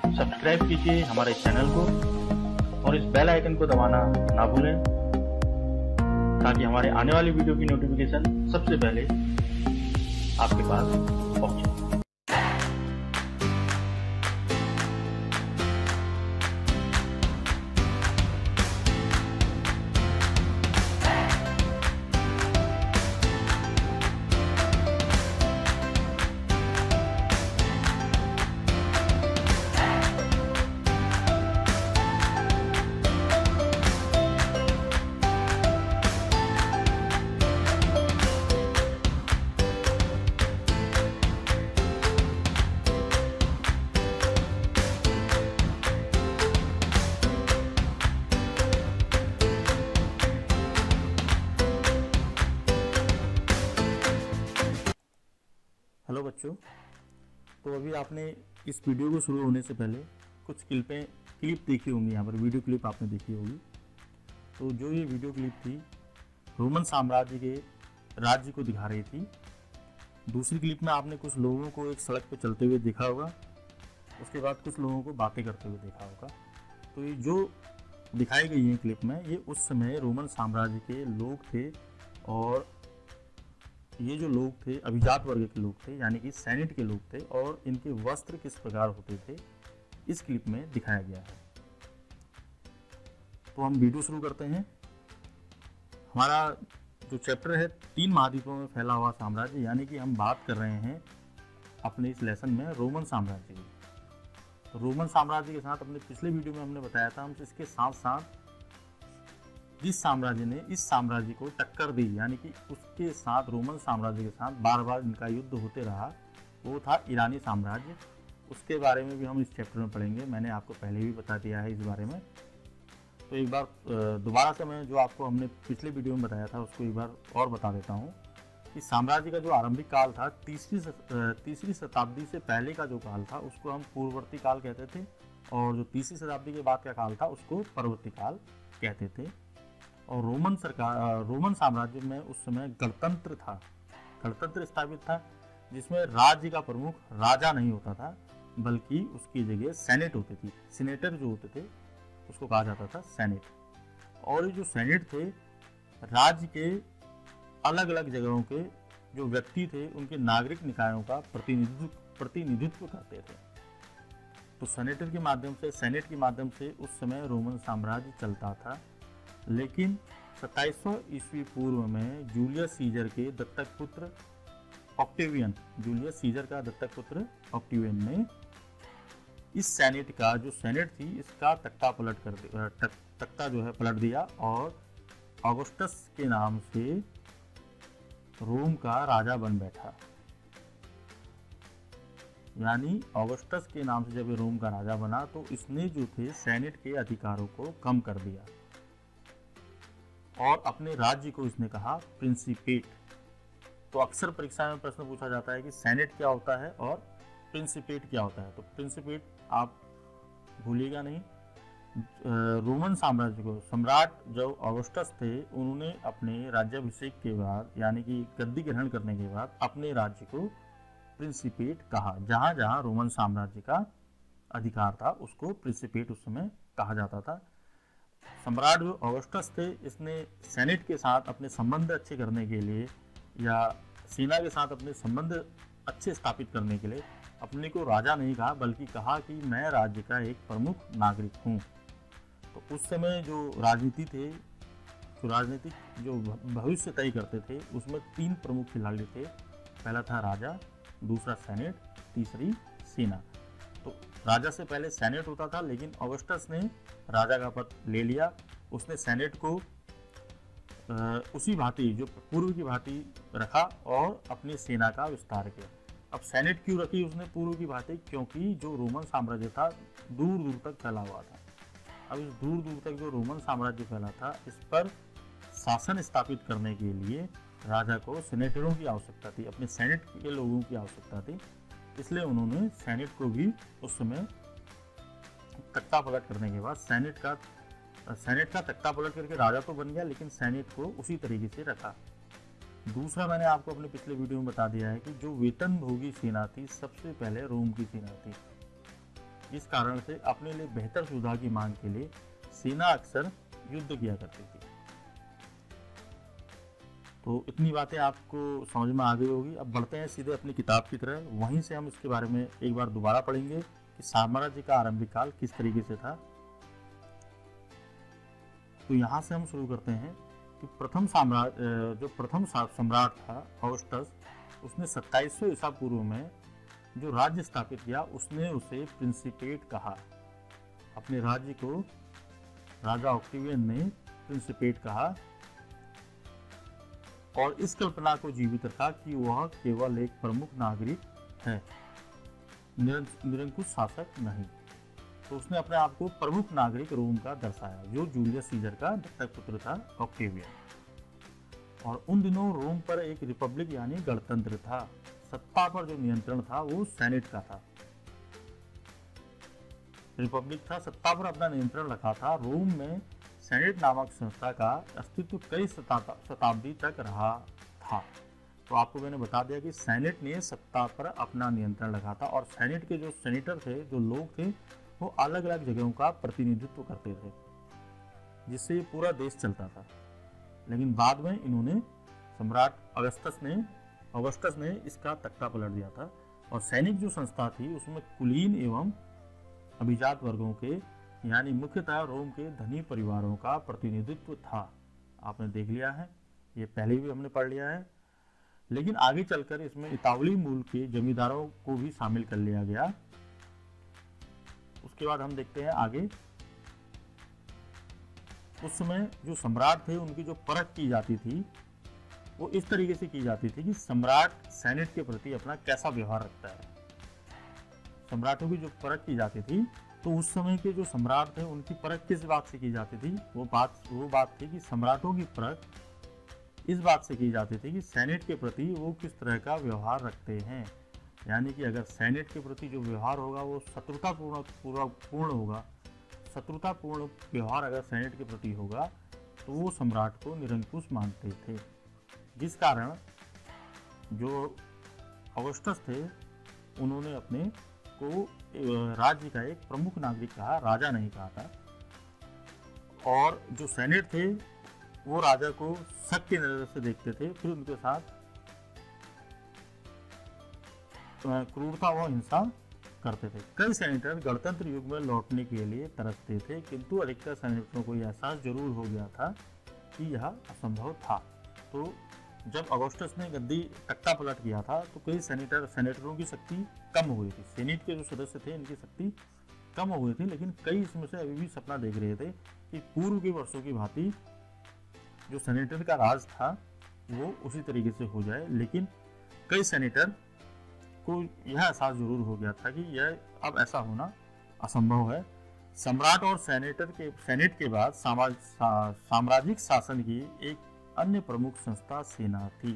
Subscribe कीजिए हमारे channel को और इस बेल आइकन को दबाना ना भूलें ताकि हमारे आने वाली वीडियो की नोटिफिकेशन सबसे पहले आपके पास पहुंचे। हेलो बच्चों, तो अभी आपने इस वीडियो को शुरू होने से पहले कुछ क्लिप देखी होंगी। यहाँ पर वीडियो क्लिप आपने देखी होगी। तो जो ये वीडियो क्लिप थी रोमन साम्राज्य के राज्य को दिखा रही थी। दूसरी क्लिप में आपने कुछ लोगों को एक सड़क पर चलते हुए देखा होगा, उसके बाद कुछ लोगों को बातें करते हुए देखा होगा। तो ये जो दिखाई गई है क्लिप में, ये उस समय रोमन साम्राज्य के लोग थे और ये जो लोग थे अभिजात वर्ग के लोग थे, यानी कि सैनिट के लोग थे, और इनके वस्त्र किस प्रकार होते थे इस क्लिप में दिखाया गया है। तो हम वीडियो शुरू करते हैं। हमारा जो चैप्टर है 3 महाद्वीपों में फैला हुआ साम्राज्य, यानी कि हम बात कर रहे हैं अपने इस लेसन में रोमन साम्राज्य की। तो रोमन साम्राज्य के साथ अपने पिछले वीडियो में हमने बताया था, हम इसके साथ साथ जिस साम्राज्य ने इस साम्राज्य को टक्कर दी, यानी कि उसके साथ रोमन साम्राज्य के साथ बार बार इनका युद्ध होते रहा, वो था ईरानी साम्राज्य। उसके बारे में भी हम इस चैप्टर में पढ़ेंगे। मैंने आपको पहले भी बता दिया है इस बारे में। तो एक बार दोबारा से मैं जो आपको हमने पिछले वीडियो में बताया था उसको एक बार और बता देता हूँ कि साम्राज्य का जो आरंभिक काल था तीसरी शताब्दी से पहले का जो काल था उसको हम पूर्ववर्ती काल कहते थे, और जो तीसरी शताब्दी के बाद का काल था उसको परवर्ती काल कहते थे। और रोमन साम्राज्य में उस समय गणतंत्र स्थापित था, जिसमें राज्य का प्रमुख राजा नहीं होता था, बल्कि उसकी जगह सेनेट होती थी। सीनेटर जो होते थे उसको कहा जाता था सेनेट। और ये जो सेनेट थे राज्य के अलग अलग जगहों के जो व्यक्ति थे उनके नागरिक निकायों का प्रतिनिधित्व करते थे। तो सेनेट के माध्यम से उस समय रोमन साम्राज्य चलता था। लेकिन 2700 ईस्वी पूर्व में जूलियस सीजर का दत्तक पुत्र ने इस सेनेट का जो सेनेट थी इसका तख्ता जो है पलट दिया और ऑगस्टस के नाम से रोम का राजा बन बैठा। यानी ऑगस्टस के नाम से जब ये रोम का राजा बना तो इसने जो थे सेनेट के अधिकारों को कम कर दिया और अपने राज्य को इसने कहा प्रिंसिपेट। तो अक्सर परीक्षा में प्रश्न पूछा जाता है कि सेनेट क्या होता है और प्रिंसिपेट क्या होता है। तो प्रिंसिपेट आप भूलिएगा नहीं। रोमन साम्राज्य को सम्राट जो ऑगस्टस थे उन्होंने अपने राज्याभिषेक के बाद, यानी कि गद्दी ग्रहण करने के बाद, अपने राज्य को प्रिंसिपेट कहा। जहां जहां रोमन साम्राज्य का अधिकार था उसको प्रिंसिपेट उस समय कहा जाता था। सम्राट जो ऑगस्टस थे इसने सेनेट के साथ अपने संबंध अच्छे करने के लिए या सेना के साथ अपने संबंध अच्छे स्थापित करने के लिए अपने को राजा नहीं कहा, बल्कि कहा कि मैं राज्य का एक प्रमुख नागरिक हूँ। तो उस समय जो राजनीतिक जो भविष्य तय करते थे उसमें 3 प्रमुख खिलाड़ी थे। पहला था राजा, दूसरा सेनेट, तीसरी सेना। तो राजा से पहले सेनेट होता था, लेकिन ऑगस्टस ने राजा का पद ले लिया। उसने सेनेट को उसी भांति जो पूर्व की भांति रखा और अपनी सेना का विस्तार किया। अब सेनेट क्यों रखी उसने पूर्व की भांति? क्योंकि जो रोमन साम्राज्य था दूर दूर तक फैला हुआ था। अब इस दूर दूर तक जो रोमन साम्राज्य फैला था इस पर शासन स्थापित करने के लिए राजा को सेनेटरों की आवश्यकता थी, अपने सेनेट के लोगों की आवश्यकता थी। इसलिए उन्होंने सेनेट को भी उस समय तख्ता पलट करने के बाद सेनेट का तख्ता पलट करके राजा तो बन गया, लेकिन सेनेट को उसी तरीके से रखा। दूसरा, मैंने आपको अपने पिछले वीडियो में बता दिया है कि जो वेतनभोगी सेना थी सबसे पहले रोम की सेना थी। इस कारण से अपने लिए बेहतर सुविधा की मांग के लिए सेना अक्सर युद्ध किया करती थी। तो इतनी बातें आपको समझ में आ गई होगी। अब बढ़ते हैं सीधे अपनी किताब की तरह। वहीं से हम इसके बारे में एक बार दोबारा पढ़ेंगे कि साम्राज्य का आरंभिक काल किस तरीके से था। तो यहाँ से हम शुरू करते हैं कि प्रथम सम्राट था ऑगस्टस, उसने 2700 ईसा पूर्व में जो राज्य स्थापित किया उसने उसे प्रिंसिपेट कहा। अपने राज्य को राजा ऑक्टेवियन ने प्रिंसिपेट कहा और इस कल्पना को जीवित रखा कि वह केवल एक प्रमुख नागरिक है, निरंकुश शासक नहीं। तो उसने अपने आप को प्रमुख नागरिक रोम का दर्शाया, जो जूलियस सीजर का दत्तक पुत्र था ऑक्टेवियन। और उन दिनों रोम पर एक रिपब्लिक यानी गणतंत्र था। सत्ता पर जो नियंत्रण था वो सेनेट का था। रिपब्लिक था, सत्ता पर अपना नियंत्रण रखा था। रोम में सेनेट नामक संस्था का अस्तित्व कई शताब्दी तक रहा था। तो आपको मैंने बता दिया कि सेनेट ने सत्ता पर अपना नियंत्रण रखा था और सेनेट के जो सेनेटर थे, जो लोग थे, वो अलग अलग जगहों का प्रतिनिधित्व करते थे, जिससे ये पूरा देश चलता था। लेकिन बाद में इन्होंने सम्राट ऑगस्टस ने इसका तख्ता पलट दिया था और सैनिक जो संस्था थी उसमें कुलीन एवं अभिजात वर्गों के यानी मुख्यतः रोम के धनी परिवारों का प्रतिनिधित्व था। आपने देख लिया है, ये पहले भी हमने पढ़ लिया है। लेकिन आगे चलकर इसमें इतावली मूल के जमींदारों को भी शामिल कर लिया गया। उसके बाद हम देखते हैं आगे। उस समय जो सम्राट थे उनकी जो परख की जाती थी वो इस तरीके से की जाती थी कि सम्राट सेनेट के प्रति अपना कैसा व्यवहार रखता है। सम्राटों की जो परख की जाती थी, तो उस समय के जो सम्राट थे उनकी परख किस बात से की जाती थी? वो बात थी कि सम्राटों की परख इस बात से की जाती थी कि सेनेट के प्रति वो किस तरह का व्यवहार रखते हैं। यानी कि अगर सेनेट के प्रति जो व्यवहार होगा वो शत्रुतापूर्ण होगा, शत्रुतापूर्ण व्यवहार अगर सेनेट के प्रति होगा तो वो सम्राट को निरंकुश मानते थे। जिस कारण जो ऑगस्टस थे उन्होंने अपने को राज्य का एक प्रमुख नागरिक कहा, राजा नहीं कहा था। और जो सेनेट थे वो राजा को शक की नजर से देखते थे, फिर उनके साथ क्रूरता व हिंसा करते थे। कई सेनेटर गणतंत्र युग में लौटने के लिए तरसते थे, किंतु अधिकतर सेनेटरों को यह एहसास जरूर हो गया था कि यह असंभव था। तो जब ऑगस्टस ने गद्दी तख्ता पलट किया था तो कई सेनेटरों की शक्ति कम हो गई थी। सेनेट के जो सदस्य थे इनकी शक्ति कम हो गई थी, लेकिन कई इसमें से अभी भी सपना देख रहे थे कि पूर्व के वर्षों की भांति जो सेनेटर का राज था वो उसी तरीके से हो जाए। लेकिन कई सेनेटर को यह एहसास जरूर हो गया था कि यह अब ऐसा होना असंभव है। सम्राट और सेनेट के बाद साम्राज्यिक शासन की एक अन्य प्रमुख संस्था सेना थी।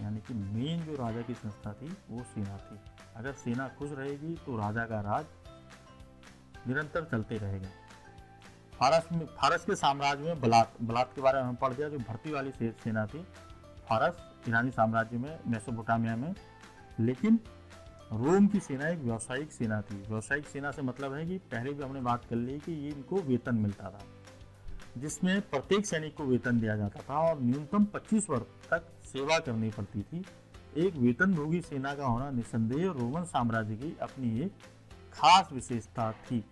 यानी कि मेन जो राजा की संस्था थी वो सेना थी। अगर सेना खुश रहेगी तो राजा का राज निरंतर चलते रहेगा। फारस के साम्राज्य में बलात के बारे में हम पढ़ दिया, जो भर्ती वाली सेना थी फारस ईरानी साम्राज्य में, मेसोपोटामिया में। लेकिन रोम की सेना एक व्यावसायिक सेना थी। व्यावसायिक सेना से मतलब है कि पहले भी हमने बात कर ली कि ये इनको वेतन मिलता था, जिसमें प्रत्येक सैनिक को वेतन दिया जाता था और न्यूनतम 25 वर्ष तक सेवा करनी पड़ती थी। एक वेतनभोगी सेना का होना निस्संदेह रोमन साम्राज्य की अपनी एक खास विशेषता थी।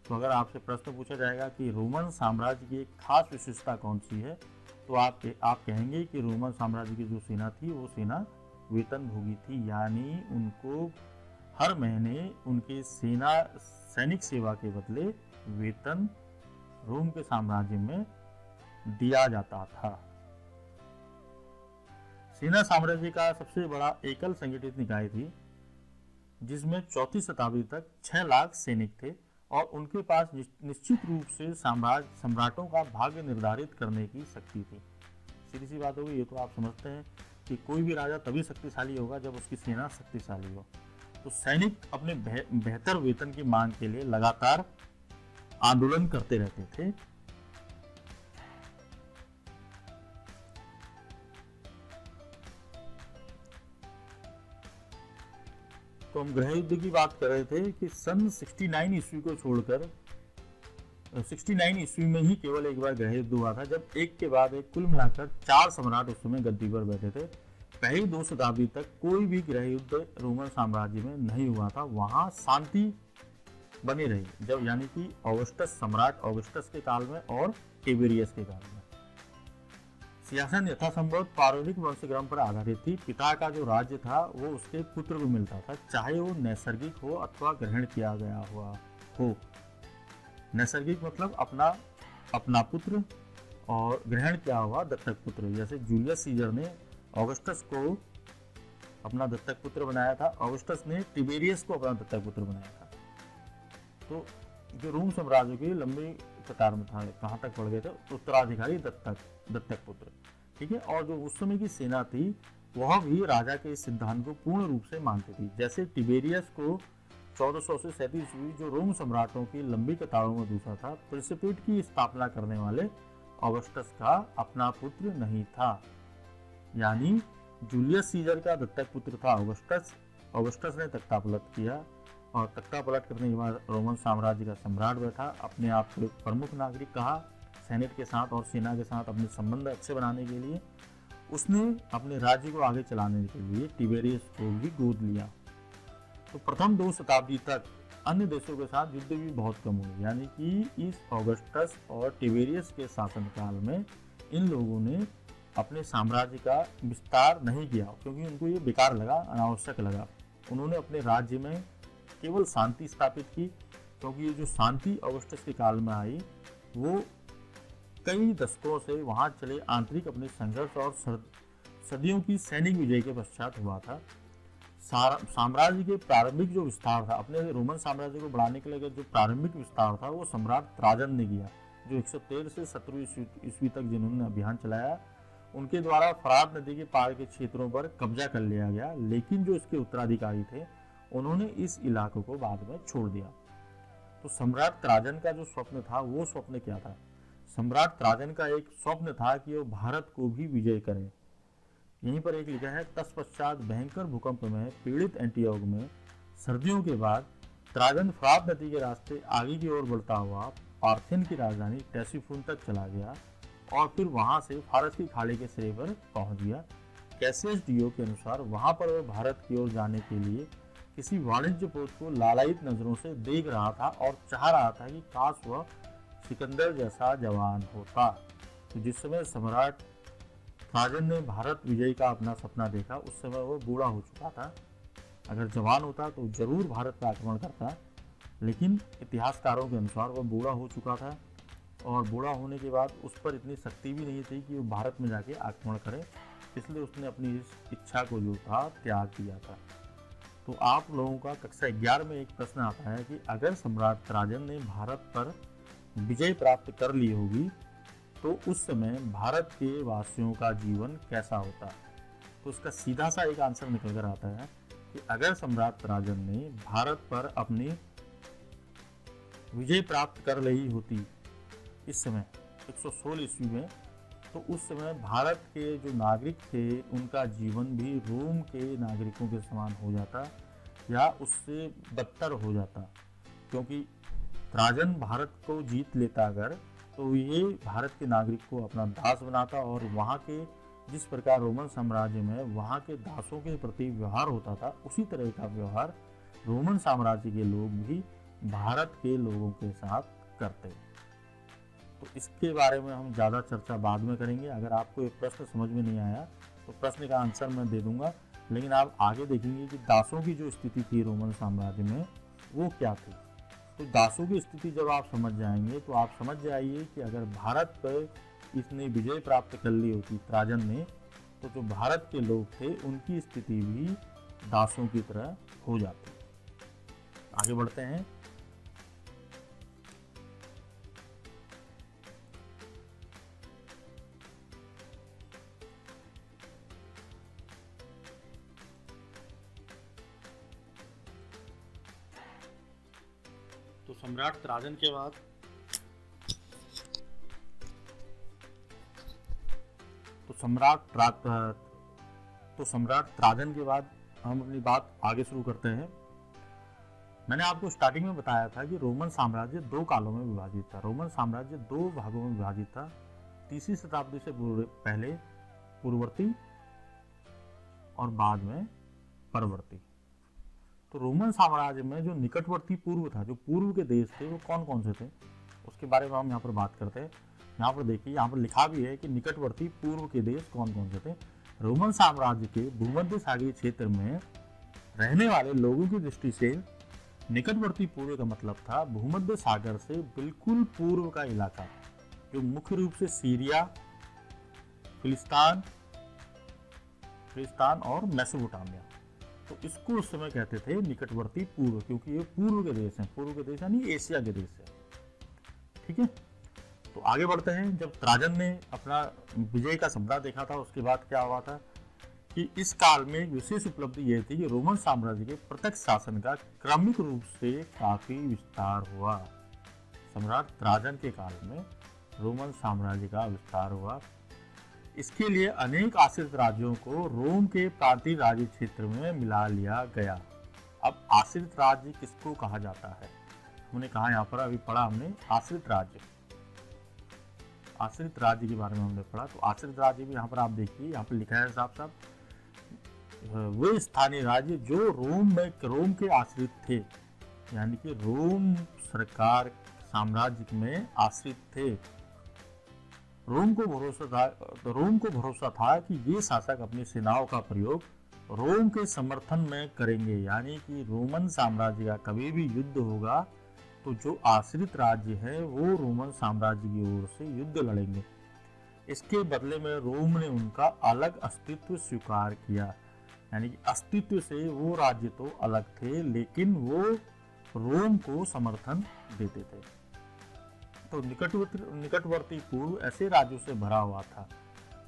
तो अगर आपसे प्रश्न पूछा जाएगा कि रोमन साम्राज्य की एक खास विशेषता कौन सी है, तो आप कहेंगे कि रोमन साम्राज्य की जो सेना थी वो सेना वेतनभोगी थी। यानी उनको हर महीने उनके सैनिक सेवा के बदले वेतन रोम के साम्राज्य में दिया जाता था। सेना साम्राज्य का सबसे बड़ा एकल संगठित निकाय थी, जिसमें 4वीं शताब्दी तक 6 लाख सैनिक थे और उनके पास निश्चित रूप से सम्राटों का भाग्य निर्धारित करने की शक्ति थी। सीधी सी बात होगी, ये तो आप समझते हैं कि कोई भी राजा तभी शक्तिशाली होगा जब उसकी सेना शक्तिशाली हो। तो सैनिक अपने बेहतर वेतन की मांग के लिए लगातार आंदोलन करते रहते थे। तो हम गृह युद्ध की बात कर रहे थे कि सन 69 ईस्वी को छोड़कर 69 ईस्वी में ही केवल एक बार गृह युद्ध हुआ था, जब एक के बाद एक कुल मिलाकर 4 सम्राट उस समय गद्दी पर बैठे थे। पहली 2 शताब्दी तक कोई भी गृह युद्ध रोमन साम्राज्य में नहीं हुआ था, वहां शांति बनी रही, जब यानी कि ऑगस्टस सम्राट ऑगस्टस के काल में और टिबेरियस के काल में। सियासत यथासंभव पारंपरिक वंशक्रम पर आधारित थी। पिता का जो राज्य था वो उसके पुत्र को मिलता था, चाहे वो नैसर्गिक हो अथवा ग्रहण किया गया हुआ हो। नैसर्गिक मतलब अपना पुत्र, और ग्रहण किया हुआ दत्तक पुत्र। जैसे जूलियस सीजर ने ऑगस्टस को अपना दत्तक पुत्र बनाया था, ऑगस्टस ने टिबेरियस को अपना दत्तक पुत्र बनाया था। तो जो रोम साम्राज्य की लंबी कतार में था, कहाँ तक बढ़ गए थे, उत्तराधिकारी दत्तक पुत्र, ठीक है। और जो उस समय की सेना थी वह भी राजा के इस सिद्धांत को पूर्ण रूप से मानती थी। जैसे टिबेरियस को 1400 से 37 ईस्वी जो रोम सम्राटों की लंबी कतारों में दूसरा था, प्रिंसिपेट की स्थापना करने वाले ऑगस्टस का अपना पुत्र नहीं था, यानी जूलियस सीजर का दत्तक पुत्र था ऑगस्टस। ऑगस्टस ने तख्तापलट किया और तख्तापलट करने के बाद रोमन साम्राज्य का सम्राट बैठा, अपने आप को प्रमुख नागरिक कहा। सेनेट के साथ और सेना के साथ अपने संबंध अच्छे बनाने के लिए उसने अपने राज्य को आगे चलाने के लिए टिबेरियस को भी गोद लिया। तो प्रथम 2 शताब्दी तक अन्य देशों के साथ युद्ध भी बहुत कम हुए, यानी कि इस ऑगस्टस और टिबेरियस के शासनकाल में इन लोगों ने अपने साम्राज्य का विस्तार नहीं किया, क्योंकि उनको ये बेकार लगा, अनावश्यक लगा। उन्होंने अपने राज्य में केवल शांति स्थापित की, क्योंकि ये जो शांति ऑगस्टस के काल में आई वो कई दशकों से वहां चले आंतरिक अपने संघर्ष और सदियों की सैनिक विजय के पश्चात हुआ था। साम्राज्य के प्रारंभिक जो विस्तार था, अपने रोमन साम्राज्य को बढ़ाने के लिए जो प्रारंभिक विस्तार था वो सम्राट त्राजन ने किया, जो 113 से 17 ईस्वी तक जिन्होंने अभियान चलाया। उनके द्वारा फरात नदी के पार के क्षेत्रों पर कब्जा कर लिया गया, लेकिन जो इसके उत्तराधिकारी थे उन्होंने इस इलाकों को बाद में छोड़ दिया। तो सम्राट त्राजन का जो स्वप्न था वो स्वप्न क्या था? सम्राट त्राजन का एक स्वप्न था कि वो भारत को भी विजय करे। यहीं पर एक लिखा है, तत्पश्चात भयंकर भूकंप में पीड़ित एंटियोक में सर्दियों के बाद त्राजन फरात नदी के रास्ते आगे की ओर बढ़ता हुआ पार्थियन की राजधानी टेसिफून तक चला गया और फिर वहां से फारस की खाड़ी के सिरे पर पहुंच गया। कैसियस डियो के अनुसार वहां पर वह भारत की ओर जाने के लिए किसी वाणिज्य पोत को लालायित नजरों से देख रहा था और चाह रहा था कि काश वह सिकंदर जैसा जवान होता। तो जिस समय सम्राट त्राजन ने भारत विजय का अपना सपना देखा, उस समय वो बूढ़ा हो चुका था। अगर जवान होता तो जरूर भारत पर आक्रमण करता, लेकिन इतिहासकारों के अनुसार वह बूढ़ा हो चुका था और बूढ़ा होने के बाद उस पर इतनी शक्ति भी नहीं थी कि वो भारत में जाके आक्रमण करे, इसलिए उसने अपनी इस इच्छा को जो था त्याग दिया था। तो आप लोगों का कक्षा 11 में एक प्रश्न आता है कि अगर सम्राट त्राजन ने भारत पर विजय प्राप्त कर ली होगी तो उस समय भारत के वासियों का जीवन कैसा होता? तो उसका सीधा सा एक आंसर निकल कर आता है कि अगर सम्राट त्राजन ने भारत पर अपनी विजय प्राप्त कर ली होती इस समय 116 ईस्वी में, तो उस समय भारत के जो नागरिक थे उनका जीवन भी रोम के नागरिकों के समान हो जाता या उससे बदतर हो जाता, क्योंकि त्राजन भारत को जीत लेता अगर, तो ये भारत के नागरिक को अपना दास बनाता और वहाँ के जिस प्रकार रोमन साम्राज्य में वहाँ के दासों के प्रति व्यवहार होता था, उसी तरह का व्यवहार रोमन साम्राज्य के लोग भी भारत के लोगों के साथ करते। तो इसके बारे में हम ज़्यादा चर्चा बाद में करेंगे। अगर आपको ये प्रश्न समझ में नहीं आया तो प्रश्न का आंसर मैं दे दूंगा, लेकिन आप आगे देखेंगे कि दासों की जो स्थिति थी रोमन साम्राज्य में वो क्या थी। तो दासों की स्थिति जब आप समझ जाएंगे तो आप समझ जाइए कि अगर भारत पर इसने विजय प्राप्त कर ली होती त्राजन ने, तो जो भारत के लोग थे उनकी स्थिति भी दासों की तरह हो जाती। आगे बढ़ते हैं। तो सम्राट त्राजन के बाद सम्राट त्राजन के बाद हम अपनी बात आगे शुरू करते हैं। मैंने आपको स्टार्टिंग में बताया था कि रोमन साम्राज्य दो कालों में विभाजित था। रोमन साम्राज्य दो भागों में विभाजित था, तीसरी शताब्दी से पहले पूर्ववर्ती और बाद में परवर्ती। तो रोमन साम्राज्य में जो निकटवर्ती पूर्व था, जो पूर्व के देश थे, वो कौन कौन से थे, उसके बारे में हम यहाँ पर बात करते हैं। यहाँ पर देखिए, यहाँ पर लिखा भी है कि निकटवर्ती पूर्व के देश कौन कौन से थे। रोमन साम्राज्य के भूमध्य सागरीय क्षेत्र में रहने वाले लोगों की दृष्टि से निकटवर्ती पूर्व का मतलब था भूमध्य सागर से बिल्कुल पूर्व का इलाका, जो मुख्य रूप से सीरिया, फिलिस्तीन और मेसोपोटामिया। तो इसको उस समय कहते थे निकटवर्ती पूर्व, क्योंकि ये पूर्व के देश हैं। पूर्व के देश यानी एशिया के देश है। ठीक है, तो आगे बढ़ते हैं। जब त्राजन ने अपना विजय का सपना देखा था, उसके बाद क्या हुआ था कि इस काल में एक विशेष उपलब्धि यह थी कि रोमन साम्राज्य के प्रत्यक्ष शासन का क्रमिक रूप से काफी विस्तार हुआ। सम्राट त्राजन के काल में रोमन साम्राज्य का विस्तार हुआ। इसके लिए अनेक आश्रित राज्यों को रोम के प्रांतीय राज्य क्षेत्र में मिला लिया गया। अब आश्रित राज्य किसको कहा जाता है? हमने कहा, यहाँ पर अभी पढ़ा हमने आश्रित राज्य, आश्रित राज्य के बारे में हमने पढ़ा। तो आश्रित राज्य भी यहाँ पर आप देखिए, यहाँ पर लिखा है साफ साफ, वे स्थानीय राज्य जो रोम के आश्रित थे, यानी कि रोम सरकार साम्राज्य में आश्रित थे। रोम को भरोसा था कि ये शासक अपनी सेनाओं का प्रयोग रोम के समर्थन में करेंगे, यानी कि रोमन साम्राज्य का कभी भी युद्ध होगा तो जो आश्रित राज्य है वो रोमन साम्राज्य की ओर से युद्ध लड़ेंगे। इसके बदले में रोम ने उनका अलग अस्तित्व स्वीकार किया, यानी कि अस्तित्व से वो राज्य तो अलग थे लेकिन वो रोम को समर्थन देते थे। तो निकटवर्ती पूर्व ऐसे राज्यों से भरा हुआ था।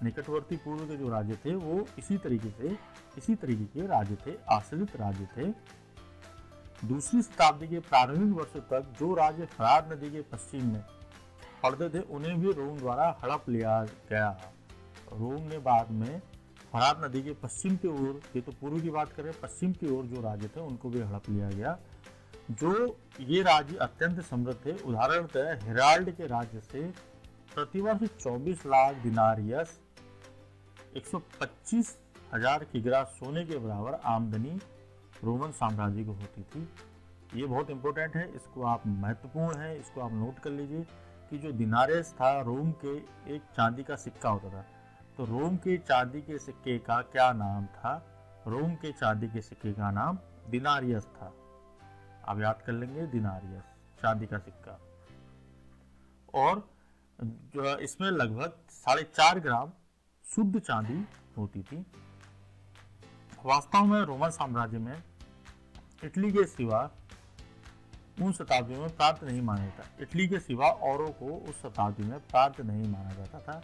निकटवर्ती पूर्व के जो राज्य थे वो इसी तरीके के राज्य थे, आश्रित राज्य थे। दूसरी शताब्दी के प्रारंभिक वर्षों तक जो राज्य फरात नदी के पश्चिम में पड़ते थे उन्हें भी रोम द्वारा हड़प लिया गया। रोम ने बाद में फरात नदी के पश्चिम की ओर, ये तो पूर्व की बात करें, पश्चिम की ओर जो राज्य थे उनको भी हड़प लिया गया। जो ये राज्य अत्यंत समृद्ध थे। उदाहरणतः हेराल्ड के राज्य से प्रतिवर्ष 24 लाख दिनारियस 125,000 किग्रा सोने के बराबर आमदनी रोमन साम्राज्य को होती थी। ये बहुत इंपॉर्टेंट है, इसको आप महत्वपूर्ण है, इसको आप नोट कर लीजिए कि जो दिनारियस था रोम के एक चांदी का सिक्का होता था। तो रोम के चांदी के सिक्के का क्या नाम था? रोम के चांदी के सिक्के का नाम दिनारियस था। आप याद कर लेंगे, दिनारियस, चांदी का सिक्का। और जो इसमें लगभग 4.5 ग्राम शुद्ध चांदी होती थी। वास्तव में रोमन साम्राज्य में इटली के सिवा उन शताब्दियों में प्रांत नहीं माना जाता। इटली के सिवा औरों को उस शताब्दी में प्रांत नहीं माना जाता था।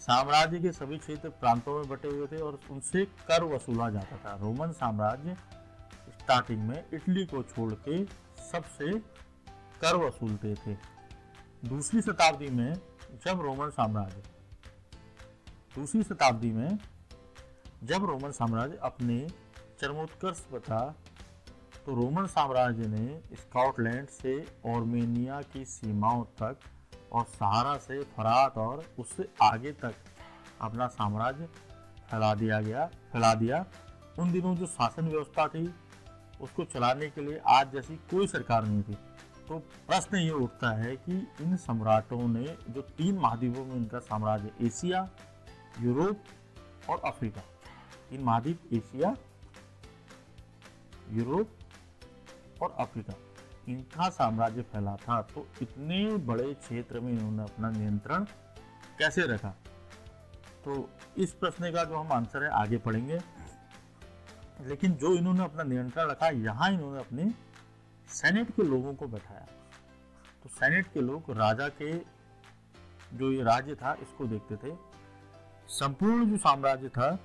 साम्राज्य के सभी क्षेत्र प्रांतों में बटे हुए थे और उनसे कर वसूला जाता था। रोमन साम्राज्य स्टार्टिंग में इटली को छोड़ के सबसे कर वसूलते थे। दूसरी शताब्दी में जब रोमन साम्राज्य अपने चरमोत्कर्ष पर था तो रोमन साम्राज्य ने स्कॉटलैंड से आर्मेनिया की सीमाओं तक और सहारा से फरात और उससे आगे तक अपना साम्राज्य फैला दिया। उन दिनों जो शासन व्यवस्था थी उसको चलाने के लिए आज जैसी कोई सरकार नहीं थी। तो प्रश्न ये उठता है कि इन सम्राटों ने जो 3 महाद्वीपों में इनका साम्राज्य, एशिया, यूरोप और अफ्रीका, 3 महाद्वीप एशिया, यूरोप और अफ्रीका, इनका साम्राज्य फैला था। तो इतने बड़े क्षेत्र में इन्होंने अपना नियंत्रण कैसे रखा? तो इस प्रश्न का जो हम आंसर है आगे पढ़ेंगे। लेकिन जो इन्होंने अपना नियंत्रण रखा, यहाँ इन्होंने अपने सेनेट के लोगों को बैठाया। तो सेनेट के लोग राजा के जो ये राज्य था इसको देखते थे। संपूर्ण जो साम्राज्य था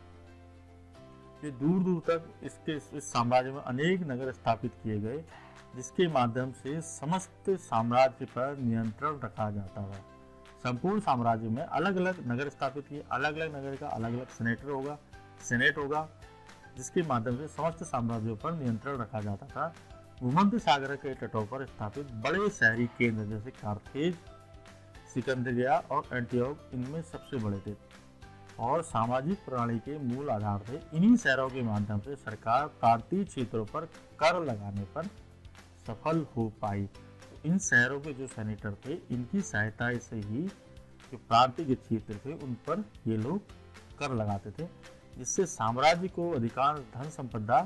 ये दूर दूर तक इस साम्राज्य में अनेक नगर स्थापित किए गए, जिसके माध्यम से समस्त साम्राज्य पर नियंत्रण रखा जाता था। संपूर्ण साम्राज्य में अलग अलग नगर स्थापित किए, अलग अलग नगर का अलग अलग सेनेट होगा, जिसके माध्यम से समस्त साम्राज्यों पर नियंत्रण रखा जाता था। भूमध्य सागर के तटों पर स्थापित बड़े शहरी केंद्र जैसे कार्थेज, सिकंदरिया और एंटियोक इनमें सबसे बड़े थे और सामाजिक प्रणाली के मूल आधार थे। इन्हीं शहरों के माध्यम से सरकार प्रांतीय क्षेत्रों पर कर लगाने पर सफल हो पाई। तो इन शहरों के जो सेनेटर थे, इनकी सहायता से ही जो प्रांतीय के क्षेत्र थे उन पर ये लोग कर लगाते थे, जिससे साम्राज्य को अधिकांश धन संपदा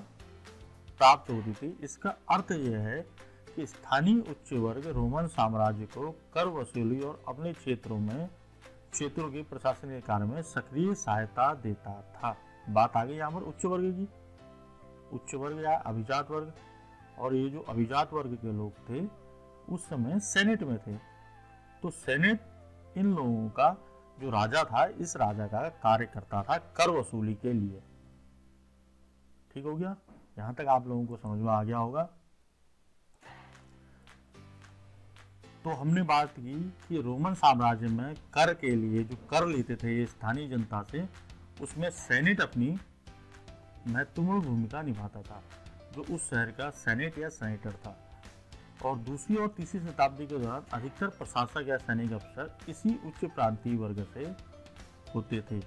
प्राप्त होती थी। इसका अर्थ यह है कि स्थानीय उच्च वर्ग रोमन साम्राज्य को कर वसूली और अपने क्षेत्रों के प्रशासनिक कार्य में सक्रिय सहायता देता था। बात आ गई यहाँ पर उच्च वर्ग की। उच्च वर्ग या अभिजात वर्ग, और ये जो अभिजात वर्ग के लोग थे उस समय सेनेट में थे। तो सेनेट इन लोगों का जो राजा था, इस राजा का कार्य करता था कर वसूली के लिए। ठीक हो गया, यहां तक आप लोगों को समझ में आ गया होगा। तो हमने बात की कि रोमन साम्राज्य में कर के लिए जो कर लेते थे ये स्थानीय जनता से, उसमें सेनेट अपनी महत्वपूर्ण भूमिका निभाता था, जो उस शहर का सेनेट या सेनेटर था। और दूसरी और तीसरी शताब्दी के दौरान अधिकतर प्रशासक या सैनिक अफसर इसी उच्च प्रांतीय वर्ग से होते थे।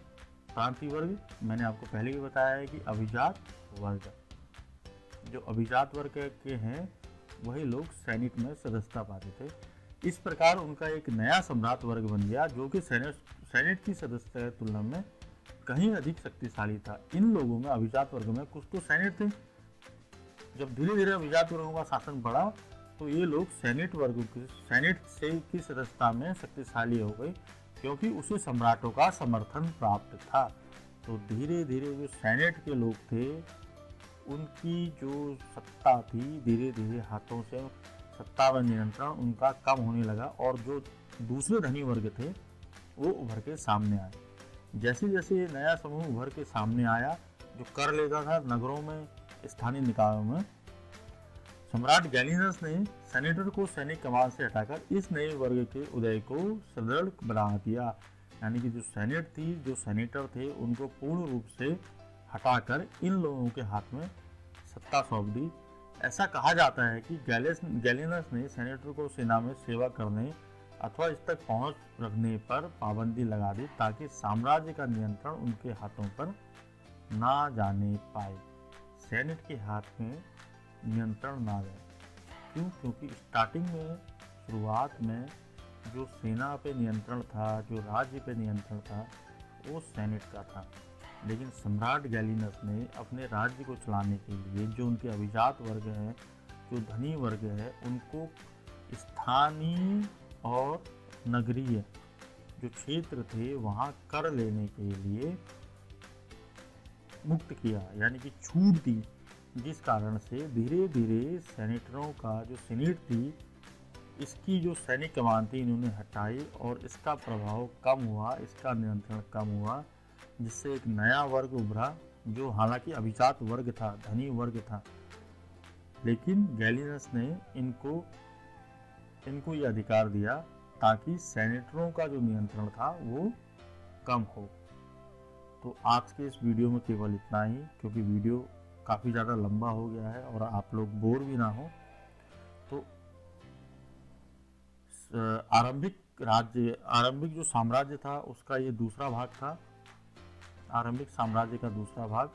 प्रांतीय वर्ग मैंने आपको पहले भी बताया है कि अभिजात वर्ग, जो अभिजात वर्ग के हैं वही लोग सेनेट में सदस्यता पाते थे। इस प्रकार उनका एक नया सम्राट वर्ग बन गया, जो कि सेनेट की सदस्यता की तुलना में कहीं अधिक शक्तिशाली था। इन लोगों में, अभिजात वर्ग में कुछ तो सेनेट थे। जब धीरे धीरे अभिजात वर्गों का शासन बढ़ा तो ये लोग सेनेट से की सदस्यता में शक्तिशाली हो गए, क्योंकि उसे सम्राटों का समर्थन प्राप्त था। तो धीरे धीरे जो सेनेट के लोग थे उनकी जो सत्ता थी, धीरे धीरे हाथों से सत्ता व नियंत्रण उनका कम होने लगा और जो दूसरे धनी वर्ग थे वो उभर के सामने आए। जैसे जैसे नया समूह उभर के सामने आया जो कर लेता था नगरों में, स्थानीय निकायों में, सम्राट गैलिनस ने सेनेटर को सैनिक कमान से हटाकर इस नए वर्ग के उदय को सुदृढ़ बना दिया। यानी कि जो सेनेट थी, जो सेनेटर थे, उनको पूर्ण रूप से हटाकर इन लोगों के हाथ में सत्ता सौंप दी। ऐसा कहा जाता है कि गैलिनस ने सेनेटर को सेना में सेवा करने अथवा इस तक पहुंच रखने पर पाबंदी लगा दी, ताकि साम्राज्य का नियंत्रण उनके हाथों पर ना जाने पाए, सेनेट के हाथ में नियंत्रण ना जाए। क्यों? क्योंकि स्टार्टिंग में, शुरुआत में जो सेना पे नियंत्रण था, जो राज्य पे नियंत्रण था, वो सेनेट का था। लेकिन सम्राट गैलिनस ने अपने राज्य को चलाने के लिए जो उनके अभिजात वर्ग है, जो धनी वर्ग है, उनको स्थानीय और नगरीय जो क्षेत्र थे वहाँ कर लेने के लिए मुक्त किया, यानी कि छूट दी, जिस कारण से धीरे धीरे सेनेटरों का जो सीनेट थी, इसकी जो सैनिक कमान थी इन्होंने हटाई और इसका प्रभाव कम हुआ, इसका नियंत्रण कम हुआ, जिससे एक नया वर्ग उभरा जो हालांकि अभिजात वर्ग था, धनी वर्ग था। लेकिन गैलिनस ने इनको ये अधिकार दिया ताकि सेनेटरों का जो नियंत्रण था वो कम हो। तो आज के इस वीडियो में केवल इतना ही, क्योंकि वीडियो काफ़ी ज़्यादा लंबा हो गया है और आप लोग बोर भी ना हो। तो आरंभिक जो साम्राज्य था उसका ये दूसरा भाग था, आरंभिक साम्राज्य का दूसरा भाग,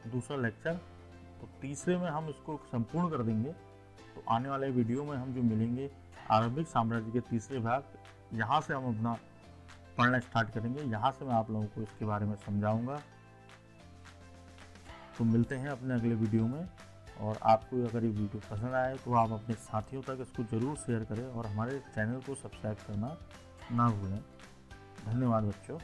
दूसरा लेक्चर। तो तीसरे में हम इसको संपूर्ण कर देंगे। तो आने वाले वीडियो में हम जो मिलेंगे आरंभिक साम्राज्य के तीसरे भाग, यहाँ से हम अपना पढ़ना स्टार्ट करेंगे। यहाँ से मैं आप लोगों को इसके बारे में समझाऊंगा। तो मिलते हैं अपने अगले वीडियो में। और आपको अगर ये वीडियो पसंद आए तो आप अपने साथियों तक इसको ज़रूर शेयर करें और हमारे चैनल को सब्सक्राइब करना ना भूलें। धन्यवाद बच्चों।